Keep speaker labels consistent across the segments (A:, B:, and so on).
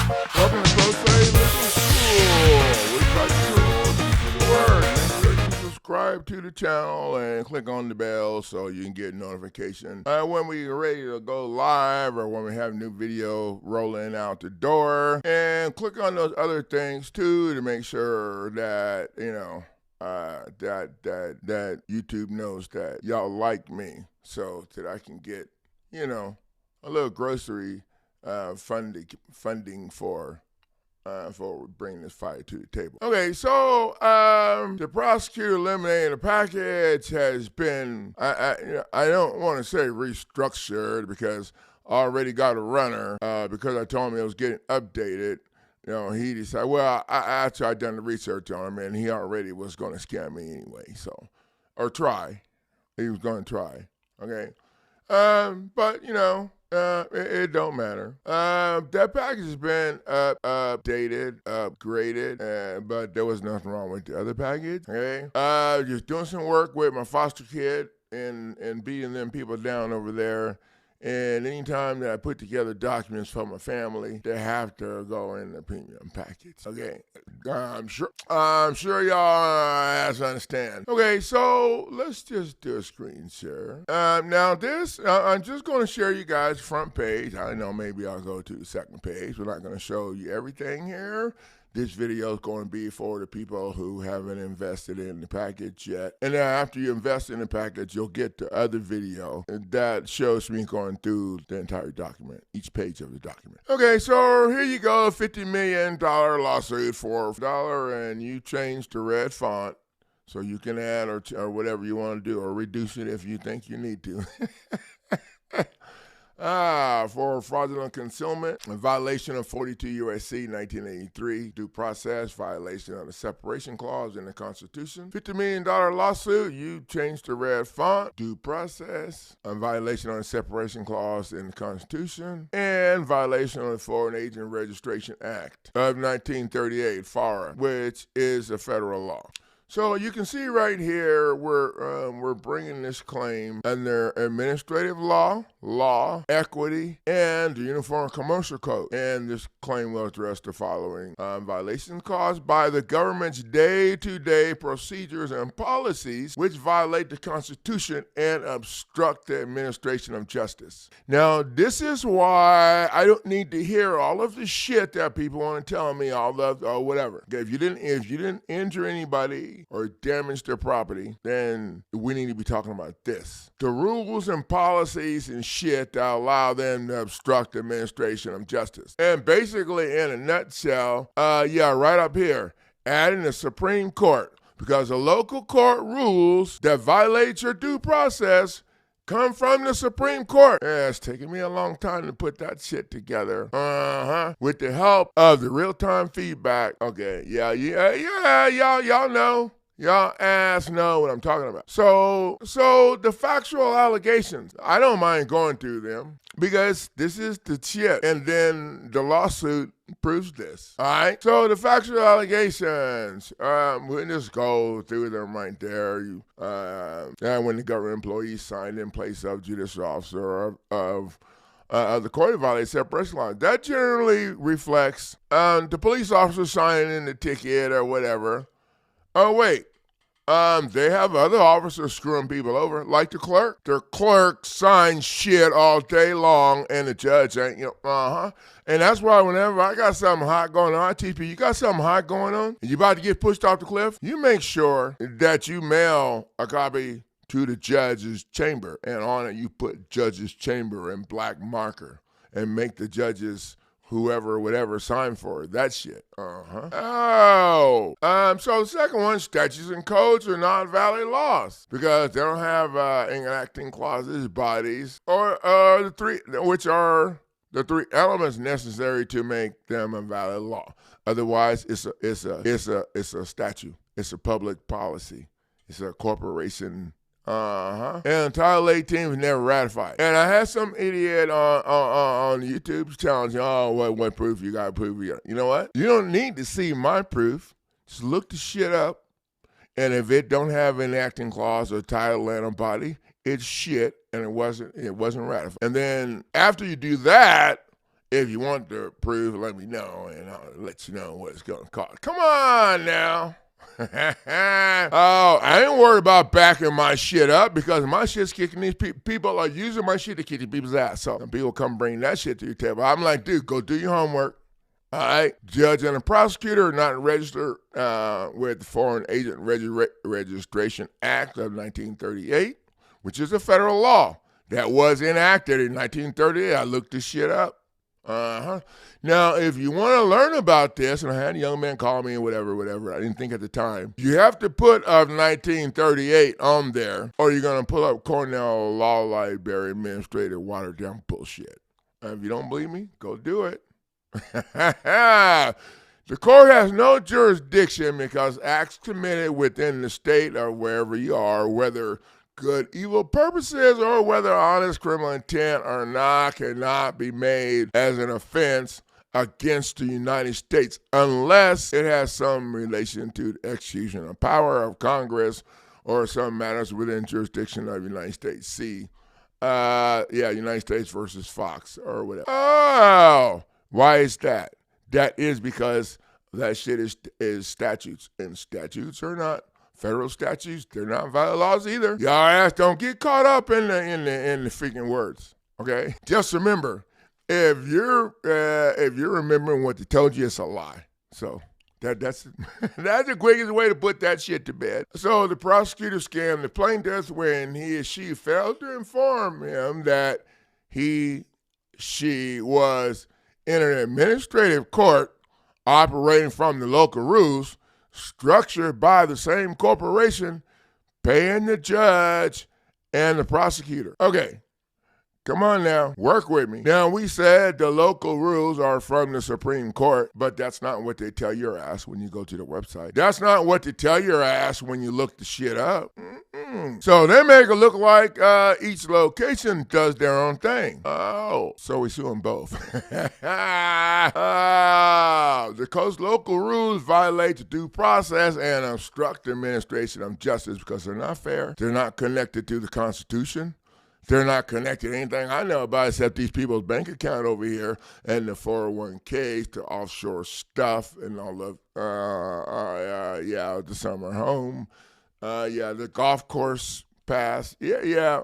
A: Welcome to Prosecutor Legal School. We try to the word. Make sure you subscribe to the channel and click on the bell so you can get notification when we are ready to go live or when we have new video rolling out the door. And click on those other things too to make sure that that YouTube knows that y'all like me, so that I can get a little grocery funding for bringing this fight to the table. Okay, so the prosecutor eliminating the package has been, I don't want to say restructured because I already got a runner because I told him it was getting updated. He decided, well, after I'd done the research on him, and he already was going to scam me anyway, or try. He was going to try, okay? But, it don't matter. That package has been updated, upgraded, but there was nothing wrong with the other package, okay? Just doing some work with my foster kid and beating them people down over there. And anytime that I put together documents for my family, they have to go in the premium package. Okay, I'm sure y'all understand. Okay, so let's just do a screen share. Now this, I'm just going to share you guys front page. I know maybe I'll go to the second page. We're not going to show you everything here. This video is going to be for the people who haven't invested in the package yet. And then after you invest in the package, you'll get the other video that shows me going through the entire document, each page of the document. Okay, so here you go, $50 million lawsuit for $1, and you change the red font so you can add or whatever you want to do, or reduce it if you think you need to. For fraudulent concealment, a violation of 42 U.S.C. 1983, due process, violation of the separation clause in the Constitution. $50 million lawsuit, you changed the red font, due process, a violation of the separation clause in the Constitution, and violation of the Foreign Agent Registration Act of 1938, FARA, which is a federal law. So you can see right here, we're bringing this claim under administrative law, equity, and the Uniform Commercial Code. And this claim will address the following violations caused by the government's day-to-day procedures and policies which violate the Constitution and obstruct the administration of justice. Now, this is why I don't need to hear all of the shit that people want to tell me, all of or whatever. Okay, if you didn't injure anybody or damage their property, then we need to be talking about this. The rules and policies and shit that allow them to obstruct the administration of justice. And basically, in a nutshell, right up here, adding the Supreme Court, because the local court rules that violate your due process come from the Supreme Court. Yeah, it's taken me a long time to put that shit together. With the help of the real-time feedback. Okay, y'all know. Y'all ass know what I'm talking about. So the factual allegations, I don't mind going through them because this is the shit. And then the lawsuit proves this. All right. So the factual allegations, we'll just go through them right there. And when the government employee signed in place of judicial officer of the court of violated separation clause, that generally reflects the police officer signing in the ticket or whatever. Oh, wait. They have other officers screwing people over, like the clerk. The clerk signs shit all day long, and the judge ain't, And that's why whenever I got something hot going on, I teach people, you got something hot going on, and you about to get pushed off the cliff, you make sure that you mail a copy to the judge's chamber, and on it you put judge's chamber in black marker, and make the judges whoever, whatever, sign for it. That shit. So the second one, statutes and codes are not valid laws because they don't have enacting clauses, bodies, or the three, which are the three elements necessary to make them a valid law. Otherwise, it's a statute. It's a public policy. It's a corporation. And Title 18 was never ratified. And I had some idiot on YouTube challenging, what proof you got? Proof you got? You know what? You don't need to see my proof. Just look the shit up. And if it don't have an enacting clause or title and a body, it's shit, and it wasn't ratified. And then after you do that, If you want the proof, let me know, and I'll let you know what it's going to cost. Come on now. Oh, I ain't worried about backing my shit up because my shit's kicking these people are using my shit to kick these people's ass. So people come bring that shit to your table. I'm like, dude, go do your homework. All right, judge and a prosecutor are not registered with the Foreign Agent Registration Act of 1938, which is a federal law that was enacted in 1938. I looked this shit up. Now, if you want to learn about this, and I had a young man call me and whatever, I didn't think at the time, you have to put of 1938 on there, or you're going to pull up Cornell Law Library Administrative watered down bullshit. If you don't believe me, go do it. The court has no jurisdiction because acts committed within the state or wherever you are, whether good evil purposes or whether honest criminal intent or not, cannot be made as an offense against the United States unless it has some relation to the execution of power of Congress or some matters within jurisdiction of the United States. See, United States versus Fox or whatever. Oh, why is that? That is because that shit is statutes, and statutes are not federal statutes. They're not violent laws either. Y'all ass don't get caught up in the freaking words. Okay, just remember, if you're remembering what they told you, it's a lie. So that's the quickest way to put that shit to bed. So the prosecutor scammed the plaintiff when he or she failed to inform him that she was in an administrative court operating from the local rules structured by the same corporation, paying the judge and the prosecutor. Okay, come on now, work with me. Now, we said the local rules are from the Supreme Court, but that's not what they tell your ass when you go to the website. That's not what they tell your ass when you look the shit up. So they make it look like each location does their own thing. Oh, so we sue them both. Because local rules violate the due process and obstruct the administration of justice because they're not fair. They're not connected to the Constitution. They're not connected to anything I know about except these people's bank account over here and the 401ks, the offshore stuff, and all of, the summer home. The golf course pass. Number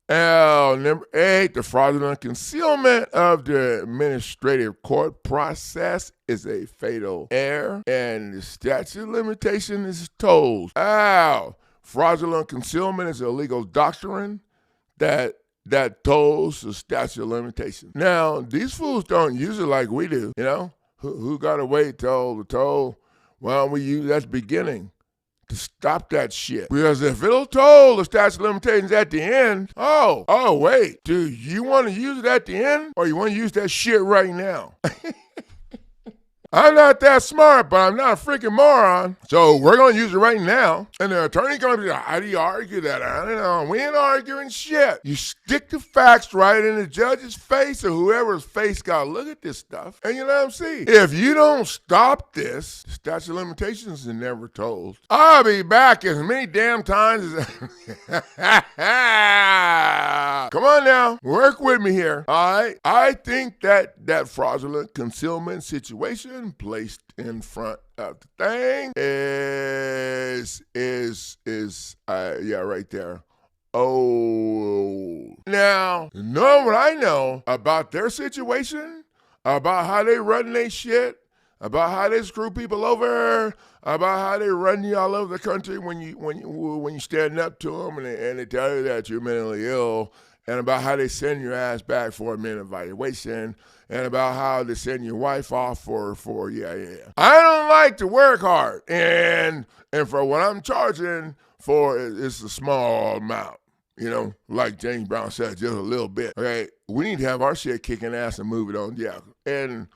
A: 8, the fraudulent concealment of the administrative court process is a fatal error, and the statute of limitation is told. Fraudulent concealment is a legal doctrine that tolls the statute of limitations. Now, these fools don't use it like we do, you know? Who got to wait till the toll? Why don't we use that beginning to stop that shit? Because if it'll toll the statute of limitations at the end, wait, do you want to use it at the end or you want to use that shit right now? I'm not that smart, but I'm not a freaking moron. So we're going to use it right now. And the attorney going to be like, how do you argue that? I don't know. We ain't arguing shit. You stick the facts right in the judge's face or whoever's face got to look at this stuff. And you let them see. If you don't stop this, the statute of limitations is never told. I'll be back as many damn times as... Come on now. Work with me here. All right. I think that fraudulent concealment situation placed in front of the thing is right there. Oh, now, know what I know about their situation, about how they run their shit, about how they screw people over, about how they run you all over the country when you stand up to them and they tell you that you're mentally ill, and about how they send your ass back for a mental evaluation, and about how they send your wife off for. I don't like to work hard, and for what I'm charging for, it's a small amount. You know, like James Brown said, just a little bit. Okay, we need to have our shit kicking ass and move it on. Yeah, and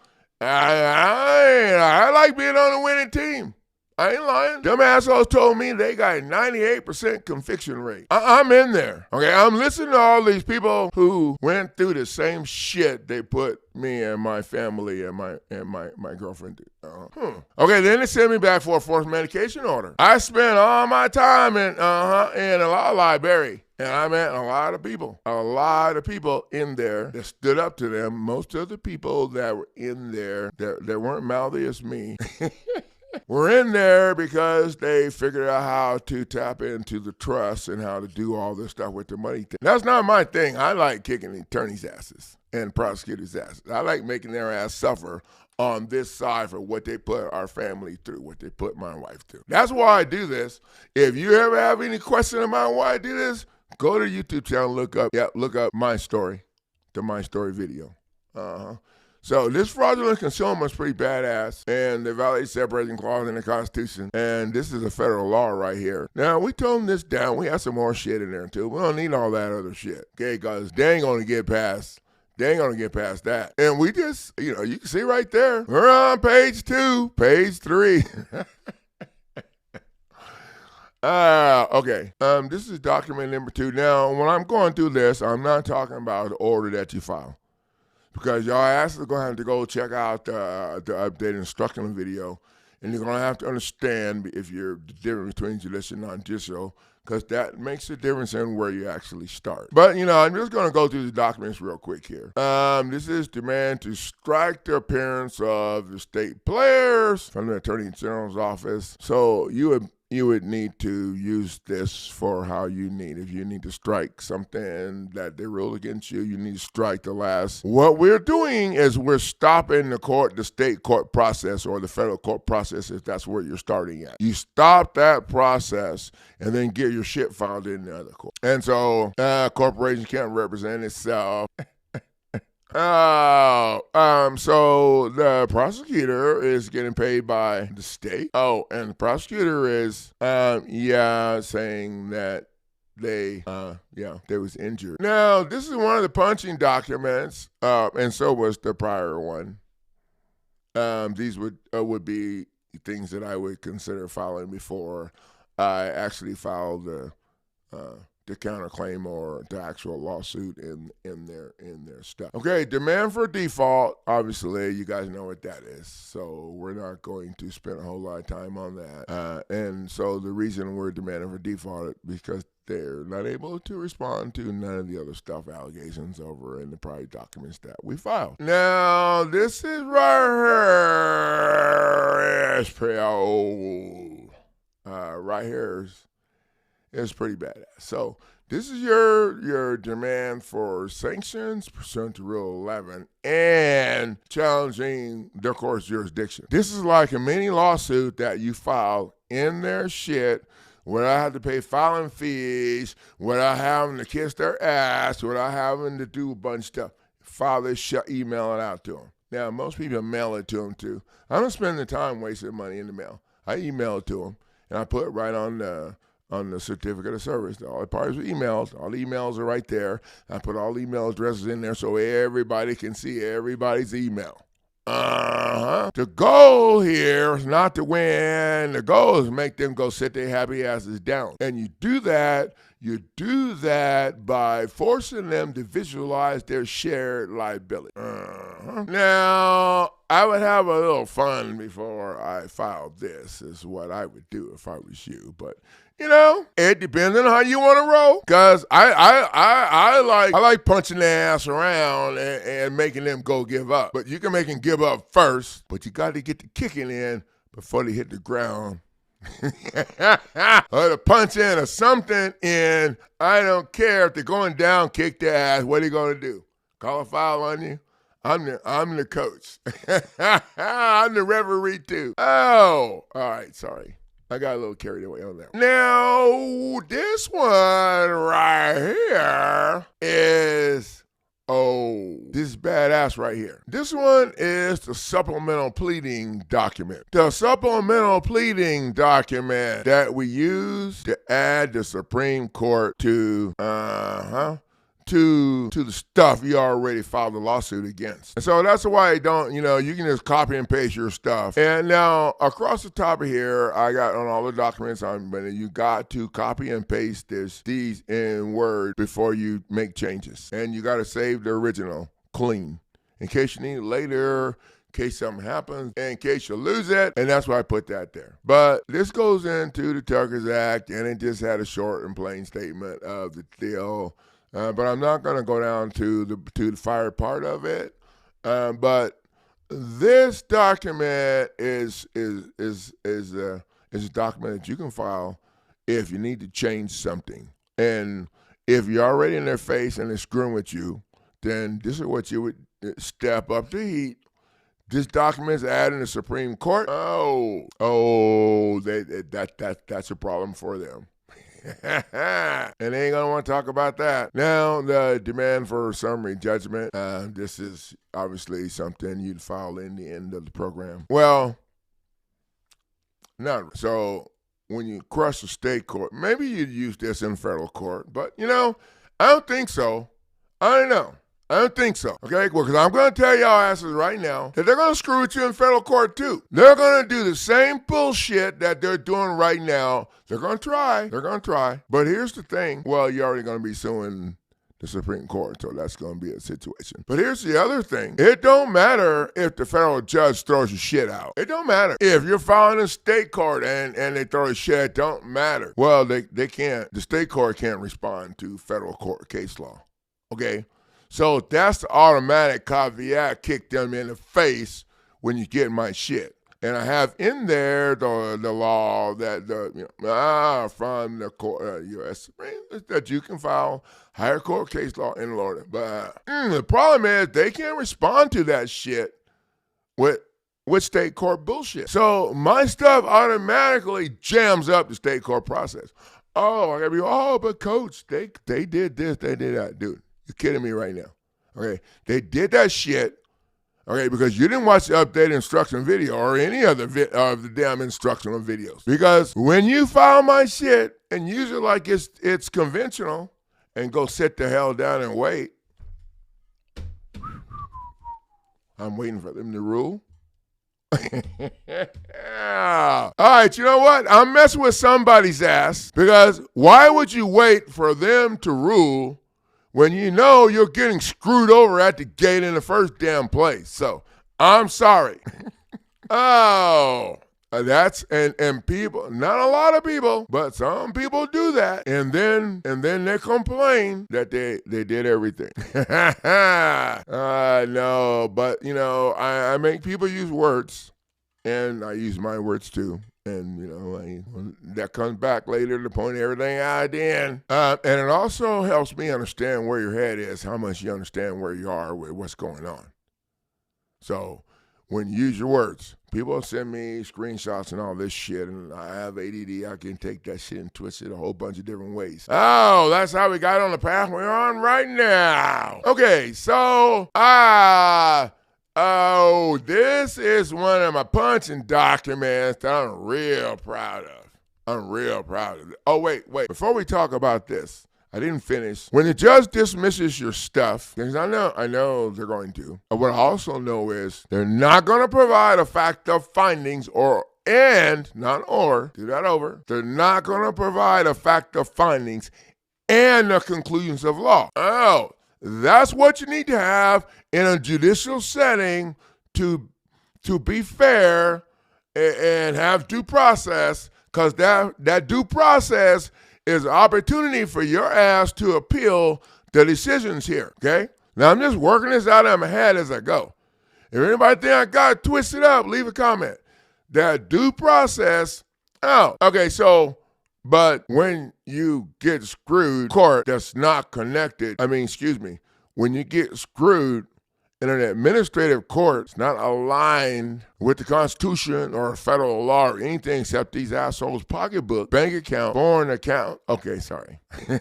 A: I like being on a winning team. I ain't lying. Them assholes told me they got a 98% conviction rate. I'm in there. Okay, I'm listening to all these people who went through the same shit they put me and my family and my girlfriend through. Okay, then they sent me back for a forced medication order. I spent all my time in a law library. And I met a lot of people in there that stood up to them. Most of the people that were in there that weren't mouthy as me were in there because they figured out how to tap into the trust and how to do all this stuff with the money. That's not my thing. I like kicking the attorneys' asses and prosecutors' asses. I like making their ass suffer on this side for what they put our family through, what they put my wife through. That's why I do this. If you ever have any question about why I do this, go to the YouTube channel, look up My Story, the My Story video. So this fraudulent concealment is pretty badass, and they violate separating clause in the Constitution, and this is a federal law right here. Now, we toned this down. We have some more shit in there, too. We don't need all that other shit, okay, because they ain't going to get past that. And we just, you can see right there, we're on page 2, page 3. Okay. This is document number 2. Now, when I'm going through this, I'm not talking about the order that you file, because y'all actually going to have to go check out the updated instructional video, and you're going to have to understand if you're the difference between judicial and non-judicial, because that makes a difference in where you actually start. But, I'm just going to go through the documents real quick here. This is demand to strike the appearance of the state players from the Attorney General's office. So you would need to use this for how you need. If you need to strike something that they rule against you, you need to strike the last. What we're doing is we're stopping the state court process or the federal court process, if that's where you're starting at. You stop that process and then get your shit filed in the other court. And so corporation can't represent itself. So the prosecutor is getting paid by the state. And the prosecutor is, saying that they was injured. Now, this is one of the punching documents, and so was the prior one. These would be things that I would consider filing before I actually filed the counterclaim or the actual lawsuit in their stuff. Okay, demand for default, obviously, you guys know what that is. So we're not going to spend a whole lot of time on that. And so the reason we're demanding for default is because they're not able to respond to none of the other stuff, allegations over in the prior documents that we filed. Now, this is right here. It's pretty old. Right here is pretty badass. So this is your demand for sanctions pursuant to Rule 11 and challenging their court's jurisdiction. This is like a mini lawsuit that you file in their shit without having to pay filing fees, without having to kiss their ass, without having to do a bunch of stuff. File this shit, email it out to them. Now, most people mail it to them too. I don't spend the time wasting money in the mail. I email it to them, and I put it right on the certificate of service. All the parties are emails. All the emails are right there. I put all the email addresses in there so everybody can see everybody's email. The goal here is not to win. The goal is to make them go sit their happy asses down. And you do that by forcing them to visualize their shared liability. Now, I would have a little fun before I filed this, is what I would do if I was you. But it depends on how you want to roll. Because I like punching their ass around and making them go give up. But you can make them give up first, but you got to get the kicking in before they hit the ground. Or to punch in or something in. I don't care if they're going down, kick their ass. What are you going to do? Call a foul on you? I'm the coach. I'm the referee too. Oh, all right, sorry. I got a little carried away on that. Now, this one right here is, this is badass right here. This one is the supplemental pleading document. The supplemental pleading document that we use to add the Supreme Court to, to the stuff you already filed a lawsuit against. And so that's why I don't, you can just copy and paste your stuff. And now across the top of here, I got on all the documents, but you got to copy and paste these in Word before you make changes. And you got to save the original clean in case you need it later, in case something happens, in case you lose it, and that's why I put that there. But this goes into the Tuckers Act, and it just had a short and plain statement of the deal. But I'm not going to go down to the fire part of it. But this document is a document that you can file if you need to change something. And if you're already in their face and they're screwing with you, then this is what you would step up to heat. This document's added in the Supreme Court. That's a problem for them. And they ain't gonna want to talk about that. Now, the demand for summary judgment. This is obviously something you'd file in the end of the program. Well, not so. When you crush the state court, maybe you'd use this in federal court, but I don't think so. I don't know. I don't think so. Okay, well, because I'm going to tell y'all asses right now that they're going to screw with you in federal court too. They're going to do the same bullshit that they're doing right now. They're going to try. They're going to try. But here's the thing. Well, you're already going to be suing the Supreme Court, so that's going to be a situation. But here's the other thing. It don't matter if the federal judge throws your shit out. It don't matter. If you're filing in state court and they throw your shit, it don't matter. Well, they can't. The state court can't respond to federal court case law. Okay? So that's the automatic caveat, kick them in the face when you get my shit. And I have in there the law that from the court, U.S. Supreme, that you can file higher court case law in Florida. But the problem is they can't respond to that shit with state court bullshit. So my stuff automatically jams up the state court process. Oh, I gotta be, but coach, they did this, they did that. Dude, you're kidding me right now. Okay, they did that shit. Okay, because you didn't watch the updated instruction video or any other of the damn instructional videos. Because when you file my shit and use it like it's conventional and go sit the hell down and wait, I'm waiting for them to rule. All right, you know what? I'm messing with somebody's ass because why would you wait for them to rule when you know you're getting screwed over at the gate in the first damn place? So, I'm sorry. That's, and people, not a lot of people, but some people do that. And then they complain that they did everything. No, but, I make people use words, and I use my words too. And, that comes back later to point everything out at the end. And it also helps me understand where your head is, how much you understand where you are with what's going on. So when you use your words, people send me screenshots and all this shit, and I have ADD. I can take that shit and twist it a whole bunch of different ways. Oh, that's how we got on the path we're on right now. Okay, so, this is one of my punching documents that I'm real proud of. Oh, wait. Before we talk about this, I didn't finish. When the judge dismisses your stuff, because I know they're going to. What I also know is they're not going to provide a fact of findings They're not going to provide a fact of findings and the conclusions of law. Oh, that's what you need to have in a judicial setting to be fair and have due process, because that due process is an opportunity for your ass to appeal the decisions here, okay? Now, I'm just working this out in my head as I go. If anybody think I got it twisted up, leave a comment. That due process, but when you get screwed, court that's not connected, when you get screwed in an administrative court, it's not aligned with the Constitution or federal law or anything except these assholes' pocketbook, bank account, foreign account. Okay, sorry. You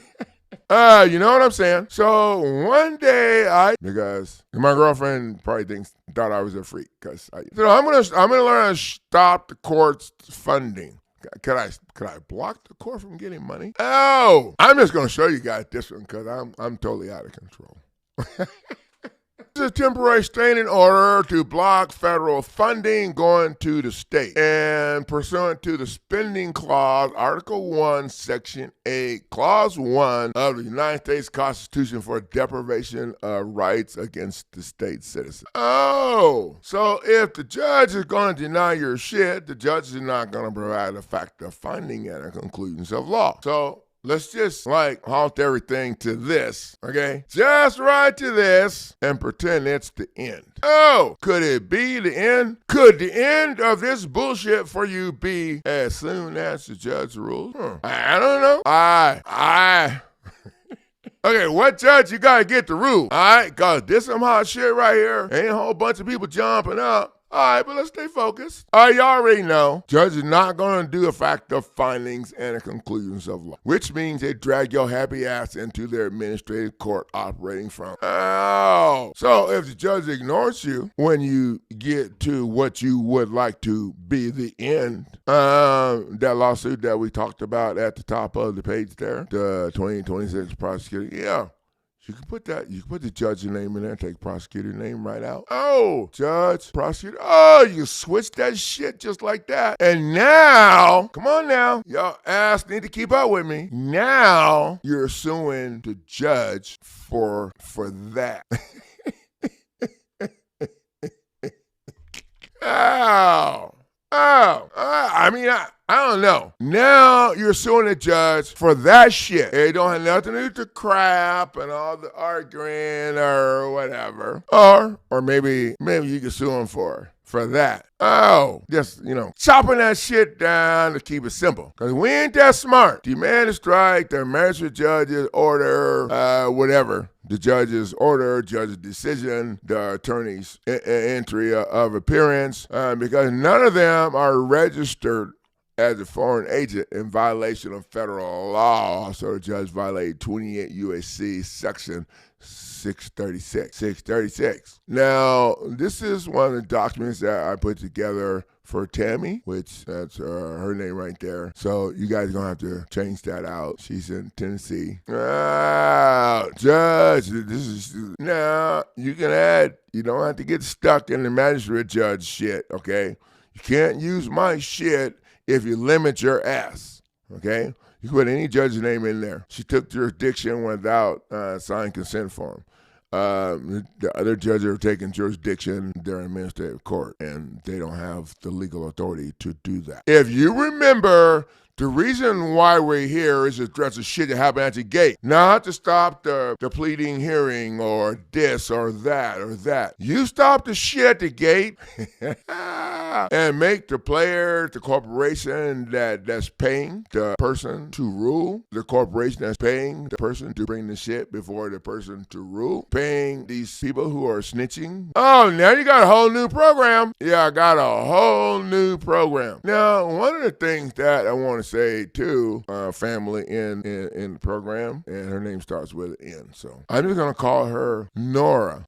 A: know what I'm saying? So one day because my girlfriend probably thought I was a freak, because I'm gonna learn how to stop the court's funding. Could I block the court from getting money? Oh, I'm just going to show you guys this one because I'm totally out of control. This is a temporary restraining order to block federal funding going to the state. And pursuant to the spending clause, Article 1, Section 8, Clause 1 of the United States Constitution for deprivation of rights against the state citizen. Oh, so if the judge is going to deny your shit, the judge is not going to provide a fact of finding and a conclusions of law. So let's just halt everything to this, okay? Just right to this and pretend it's the end. Oh, could it be the end? Could the end of this bullshit for you be as soon as the judge rules? I don't know. Okay, what judge you gotta get the rule? All right, cause this some hot shit right here. Ain't a whole bunch of people jumping up. All right, but let's stay focused. All right, you already know, judge is not going to do a fact of findings and a conclusions of law, which means they drag your happy ass into their administrative court operating from. Oh, so if the judge ignores you when you get to what you would like to be the end, that lawsuit that we talked about at the top of the page there, the 2026 prosecutor, yeah. You can put the judge's name in there and take prosecutor name right out. Oh, judge, prosecutor. Oh, you switch that shit just like that. And now, come on now, y'all ass need to keep up with me. Now you're suing the judge for that. I don't know. Now you're suing the judge for that shit. It don't have nothing to do with the crap and all the arguing or whatever. Or maybe you can sue him for that. Oh, just, chopping that shit down to keep it simple. Because we ain't that smart. Demand a strike, the magistrate judge's order, whatever. The judge's order, judge's decision, the attorney's entry of appearance, because none of them are registered as a foreign agent in violation of federal law. So the judge violated 28 U.S.C. Section 636. Now, this is one of the documents that I put together for Tammy, which that's her name right there. So you guys are going to have to change that out. She's in Tennessee. Judge, this is, now you can add, you don't have to get stuck in the magistrate judge shit, okay? You can't use my shit if you limit your ass, okay? You can put any judge's name in there. She took jurisdiction without signed consent form. The other judges are taking jurisdiction, they're in administrative court, and they don't have the legal authority to do that. If you remember, the reason why we're here is to address the shit that happened at the gate, not to stop the pleading hearing or this or that. You stop the shit at the gate and make the player, the corporation that's paying the person to rule, the corporation that's paying the person to bring the shit before the person to rule, paying these people who are snitching. Oh, now you got a whole new program. Yeah, I got a whole new program. Now, one of the things that I want to say to family in the program, and her name starts with an N, so I'm just going to call her Nora.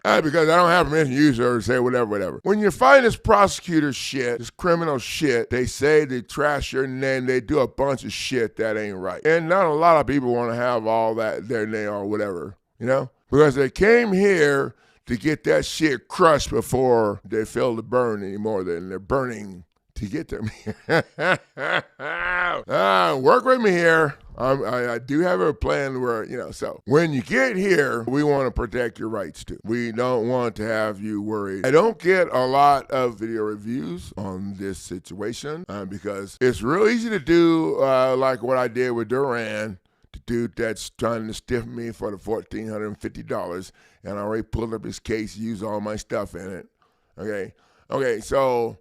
A: Because I don't have permission to use her to say whatever. When you find this prosecutor shit, this criminal shit, they say they trash your name, they do a bunch of shit that ain't right. And not a lot of people want to have all that, their name or whatever, because they came here to get that shit crushed before they feel the burn anymore than they're burning to get them here. Work with me here. I do have a plan where, so when you get here, we want to protect your rights too. We don't want to have you worried. I don't get a lot of video reviews on this situation because it's real easy to do like what I did with Duran, the dude that's trying to stiff me for the $1,450, and I already pulled up his case, used all my stuff in it. Okay, so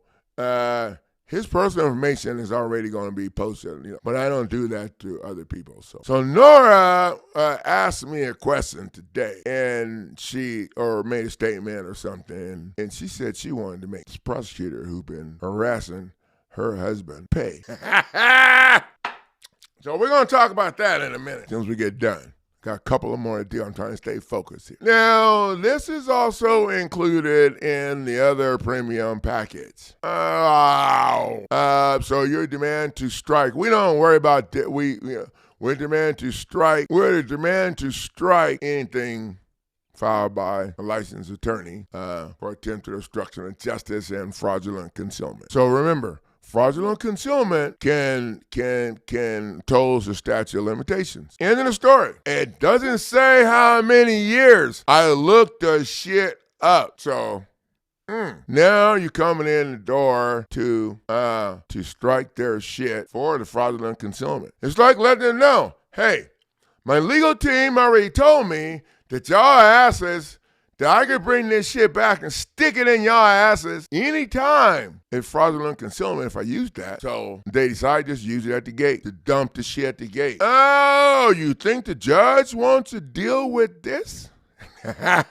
A: his personal information is already going to be posted, but I don't do that to other people. So Nora asked me a question today, and she made a statement or something, and she said she wanted to make this prosecutor who's been harassing her husband pay. So we're going to talk about that in a minute, as soon as we get done. Got a couple of more to do. I'm trying to stay focused here. Now, this is also included in the other premium package. So your demand to strike. We don't worry about we're demand to strike. We're the demand to strike anything filed by a licensed attorney for attempted obstruction of justice and fraudulent concealment. So remember, fraudulent concealment can tolls the statute of limitations. End of the story. It doesn't say how many years. I looked the shit up. So now you're coming in the door to strike their shit for the fraudulent concealment. It's like letting them know, hey, my legal team already told me that y'all asses, that I could bring this shit back and stick it in y'all asses anytime it's fraudulent concealment if I use that. So they decide to just use it at the gate, to dump the shit at the gate. Oh, you think the judge wants to deal with this? No,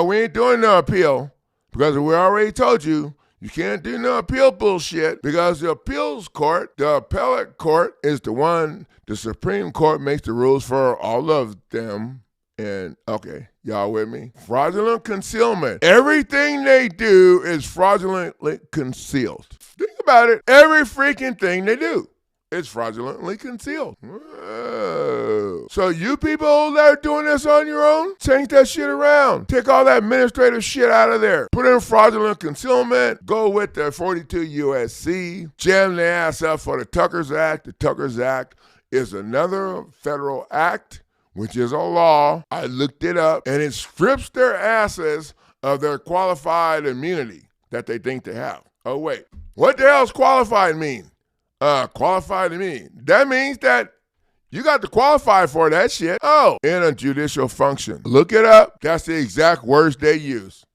A: we ain't doing no appeal because we already told you you can't do no appeal bullshit because the appeals court, the appellate court, is the one, the Supreme Court makes the rules for all of them. And, okay, y'all with me? Fraudulent concealment. Everything they do is fraudulently concealed. Think about it. Every freaking thing they do is fraudulently concealed. Whoa. So you people that are doing this on your own, change that shit around. Take all that administrative shit out of there. Put in fraudulent concealment. Go with the 42 U.S.C. Jam the ass up for the Tucker's Act. The Tucker's Act is another federal act, which is a law. I looked it up, and it strips their asses of their qualified immunity that they think they have. Oh, wait. What the hell's qualified mean? Qualified immunity. That means that you got to qualify for that shit. Oh, in a judicial function. Look it up. That's the exact words they use.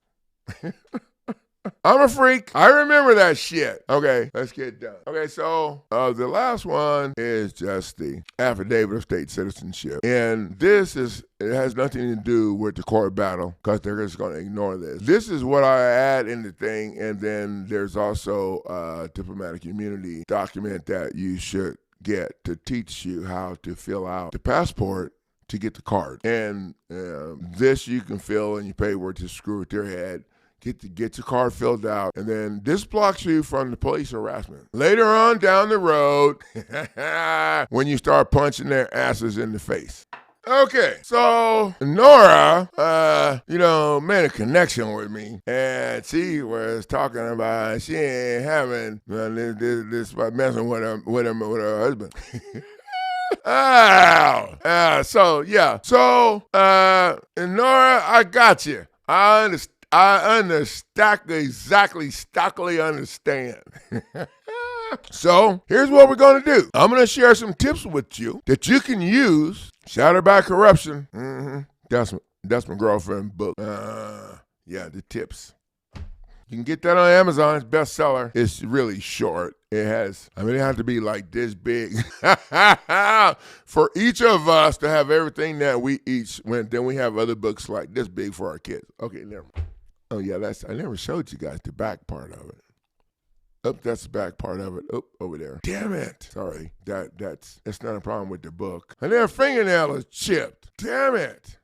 A: I'm a freak. I remember that shit. Okay, let's get done. Okay, so the last one is just the affidavit of state citizenship. And it has nothing to do with the court battle because they're just going to ignore this. This is what I add in the thing. And then there's also a diplomatic immunity document that you should get to teach you how to fill out the passport to get the card. And this you can fill and you pay where to screw with their head. Get your card filled out, and then this blocks you from the police harassment. Later on down the road, when you start punching their asses in the face. Okay, so Nora, made a connection with me, and she was talking about she ain't having this messing with her husband. Nora, I got you. I understand. Stockly understand. So, here's what we're going to do. I'm going to share some tips with you that you can use. Shattered by Corruption. That's my girlfriend's book. The tips. You can get that on Amazon. It's bestseller. It's really short. It has to be like this big. For each of us to have everything that we each went, then we have other books like this big for our kids. Okay, never mind. Oh, yeah, I never showed you guys the back part of it. Oh, that's the back part of it. Oh, over there. Damn it. Sorry. That's not a problem with the book. And their fingernail is chipped. Damn it.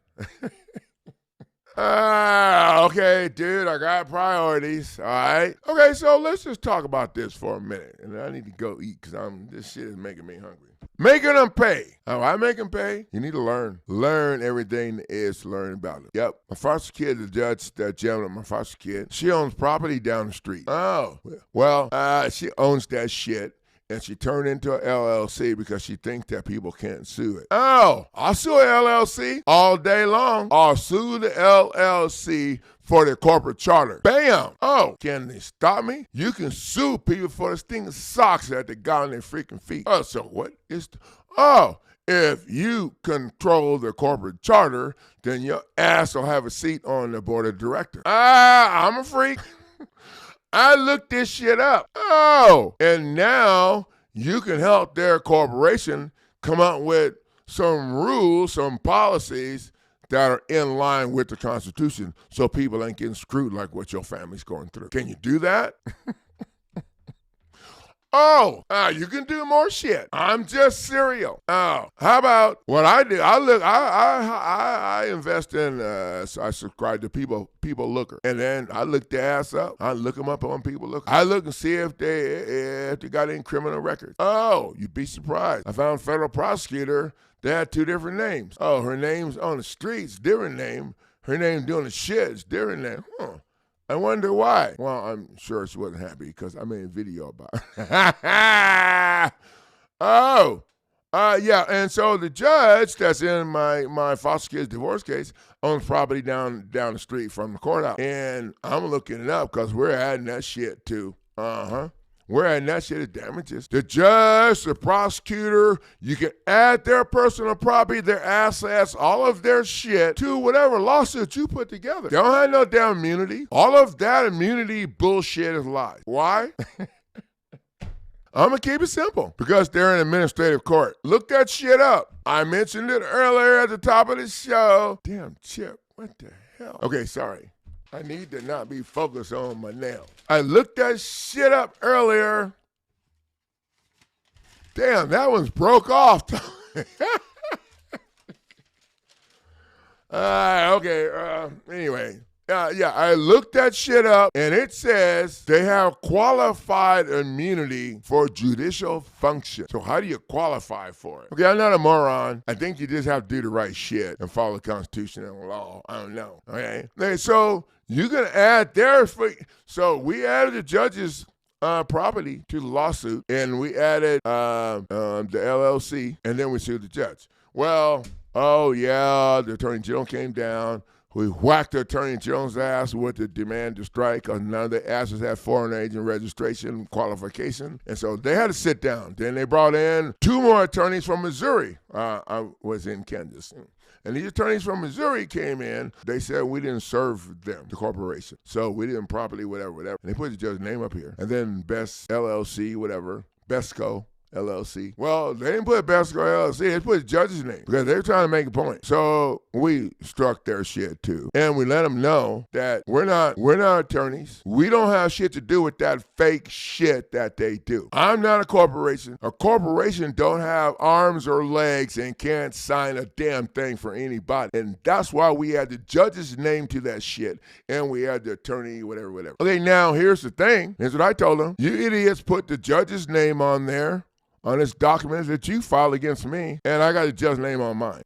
A: Okay, dude, I got priorities, all right? Okay, so let's just talk about this for a minute. And I need to go eat because this shit is making me hungry. Making them pay. How I make them pay? You need to learn. Learn everything there is to learn about it. Yep. My foster kid, the judge, that gentleman, my foster kid, she owns property down the street. Oh. Well, she owns that shit. And she turned into an LLC because she thinks that people can't sue it. Oh, I'll sue an LLC all day long. I'll sue the LLC for their corporate charter. Bam! Oh, can they stop me? You can sue people for the stinking socks that they got on their freaking feet. Oh, so what is... if you control the corporate charter, then your ass will have a seat on the board of directors. I'm a freak. I looked this shit up. Oh, and now you can help their corporation come up with some rules, some policies that are in line with the Constitution so people ain't getting screwed like what your family's going through. Can you do that? You can do more shit. I'm just serial. Oh, how about what I do? I invest in, I subscribe to People Looker. And then I look their ass up. I look them up on People Looker. I look and see if they got any criminal records. Oh, you'd be surprised. I found federal prosecutor. They had 2 different names. Oh, her name's on the streets, different name. Her name doing the shit's different name. I wonder why. Well, I'm sure she wasn't happy because I made a video about it. Yeah, and so the judge that's in my foster kids divorce case owns property down the street from the courthouse. And I'm looking it up because we're adding that shit too. We're adding that shit as damages. The judge, the prosecutor, you can add their personal property, their assets, all of their shit to whatever lawsuit you put together. They don't have no damn immunity. All of that immunity bullshit is lies. Why? I'm going to keep it simple because they're in administrative court. Look that shit up. I mentioned it earlier at the top of the show. Damn, Chip, what the hell? Okay, sorry. I need to not be focused on my nails. I looked that shit up earlier. Damn, that one's broke off. Anyway. I looked that shit up, and it says they have qualified immunity for judicial function. So how do you qualify for it? Okay, I'm not a moron. I think you just have to do the right shit and follow the Constitution and law. I don't know. Okay, so you can add so we added the judge's property to the lawsuit, and we added the LLC, and then we sued the judge. Well, the Attorney General came down. We whacked the Attorney General's ass with the demand to strike because none of the asses had foreign agent registration qualification. And so they had to sit down. Then they brought in 2 more attorneys from Missouri. I was in Kansas. And these attorneys from Missouri came in. They said we didn't serve them, the corporation. So we didn't properly whatever. And they put the judge's name up here. And then Best LLC, whatever, Bestco LLC. Well, they didn't put Bestco LLC. They put the judge's name because they were trying to make a point. So we struck their shit too, and we let them know that we're not attorneys. We don't have shit to do with that fake shit that they do. I'm not a corporation. A corporation don't have arms or legs and can't sign a damn thing for anybody, and that's why we had the judge's name to that shit, and we had the attorney, whatever. Okay, now here's the thing. Here's what I told them. You idiots put the judge's name on there, on this document that you filed against me, and I got the judge's name on mine.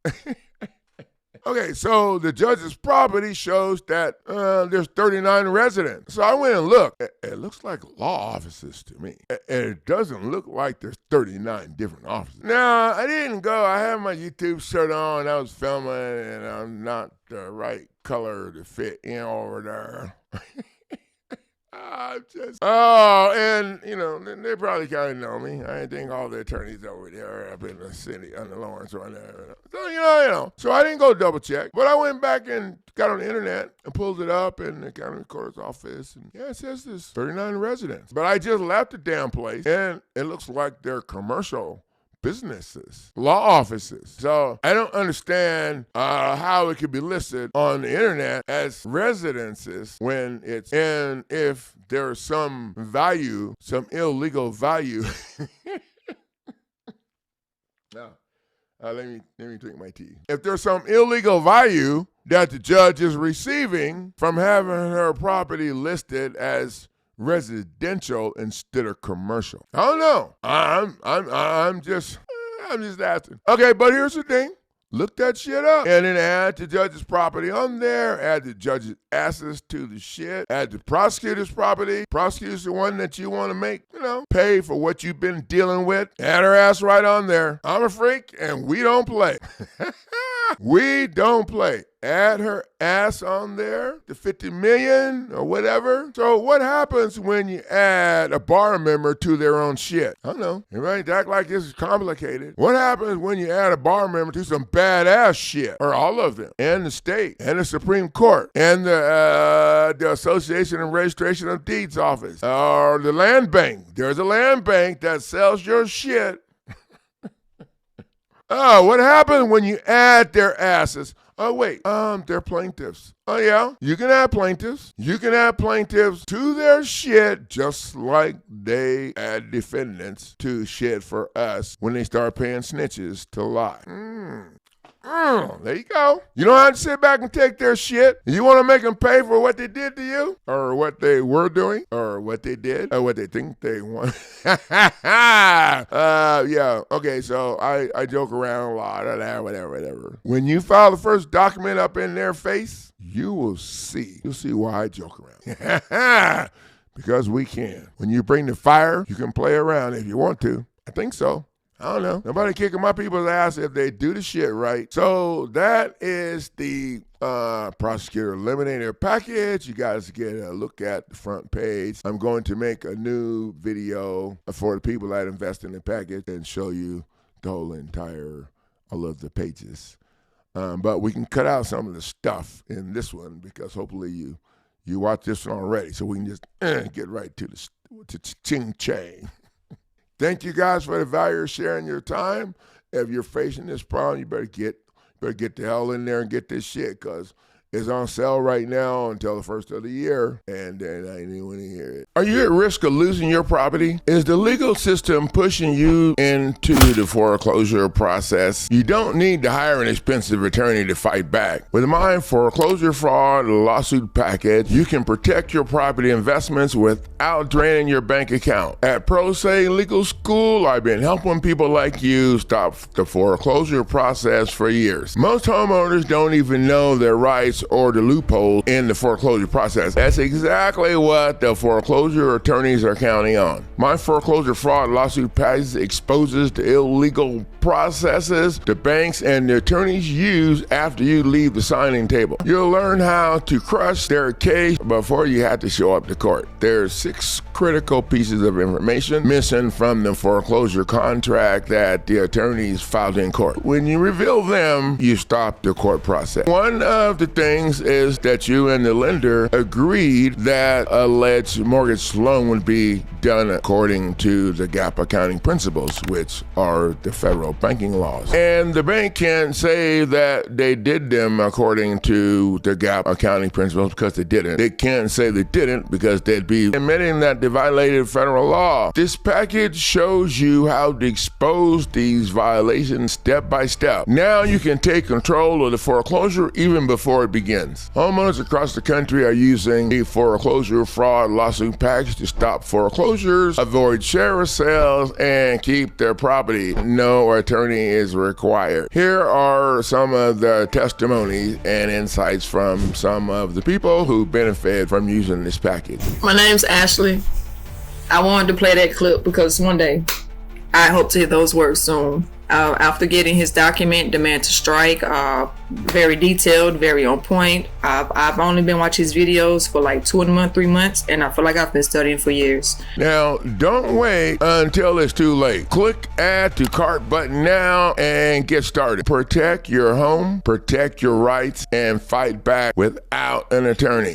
A: Okay, so the judge's property shows that there's 39 residents. So I went and looked. It looks like law offices to me. And it doesn't look like there's 39 different offices. Now, I didn't go. I had my YouTube shirt on. I was filming, and I'm not the right color to fit in over there. And they probably kind of know me. I think all the attorneys over there up in the city, under Lawrence or whatever. So, So I didn't go double check, but I went back and got on the internet and pulled it up in the county clerk's office. And it says there's 39 residents. But I just left the damn place, and it looks like they're commercial businesses, law offices. So I don't understand how it could be listed on the internet as residences when it's, and if there's some value, some illegal value. Let me drink my tea. If there's some illegal value that the judge is receiving from having her property listed as residential instead of commercial. I don't know. I'm just asking. Okay, but here's the thing. Look that shit up. And then add the judge's property on there. Add the judge's assets to the shit. Add the prosecutor's property. Prosecutor's the one that you want to make, pay for what you've been dealing with. Add her ass right on there. I'm a freak, and we don't play. We don't play. Add her ass on there, the $50 million or whatever. So what happens when you add a bar member to their own shit? I don't know. Everybody act like this is complicated. What happens when you add a bar member to some badass shit? Or all of them. And the state. And the Supreme Court. And the Association and Registration of Deeds office. Or the land bank. There's a land bank that sells your shit. What happens when you add their asses Oh, wait, they're plaintiffs. Oh, yeah? You can add plaintiffs. You can add plaintiffs to their shit just like they add defendants to shit for us when they start paying snitches to lie. There you go. You don't have to sit back and take their shit. You want to make them pay for what they did to you, or what they were doing, or what they did, or what they think they want. Yeah. Okay, so I joke around a lot, whatever. When you file the first document up in their face, you'll see why I joke around. Because we can. When you bring the fire, you can play around if you want to. I think so. I don't know. Nobody kicking my people's ass if they do the shit right. So that is the Prosecutor Eliminator package. You guys get a look at the front page. I'm going to make a new video for the people that invest in the package and show you the whole all of the pages. But we can cut out some of the stuff in this one because hopefully you watch this one already. So we can just get right to the ching-chang. Thank you guys for the value of sharing your time. If you're facing this problem, you better get the hell in there and get this shit, because it's on sale right now until the first of the year, and then I didn't want to hear it. Are you at risk of losing your property? Is the legal system pushing you into the foreclosure process? You don't need to hire an expensive attorney to fight back. With my foreclosure fraud lawsuit package, you can protect your property investments without draining your bank account. At Prosecutor Legal School, I've been helping people like you stop the foreclosure process for years. Most homeowners don't even know their rights or the loophole in the foreclosure process. That's exactly what the foreclosure attorneys are counting on. My foreclosure fraud lawsuit package exposes the illegal processes the banks and the attorneys use after you leave the signing table. You'll learn how to crush their case before you have to show up to court. There's 6 critical pieces of information missing from the foreclosure contract that the attorneys filed in court. When you reveal them, you stop the court process. One of the things is that you and the lender agreed that alleged mortgage loan would be done according to the GAAP accounting principles, which are the federal banking laws. And the bank can't say that they did them according to the GAAP accounting principles because they didn't. They can't say they didn't because they'd be admitting that they violated federal law. This package shows you how to expose these violations step by step. Now you can take control of the foreclosure even before it begins. Homeowners across the country are using the foreclosure fraud lawsuit package to stop foreclosures, avoid sheriff sales, and keep their property. No attorney is required. Here are some of the testimonies and insights from some of the people who benefit from using this package.
B: My name's Ashley. I wanted to play that clip because one day I hope to hear those words soon. After getting his document, Demand to Strike, very detailed, very on point. I've only been watching his videos for like 3 months, and I feel like I've been studying for years.
A: Now, don't wait until it's too late. Click Add to Cart button now and get started. Protect your home, protect your rights, and fight back without an attorney.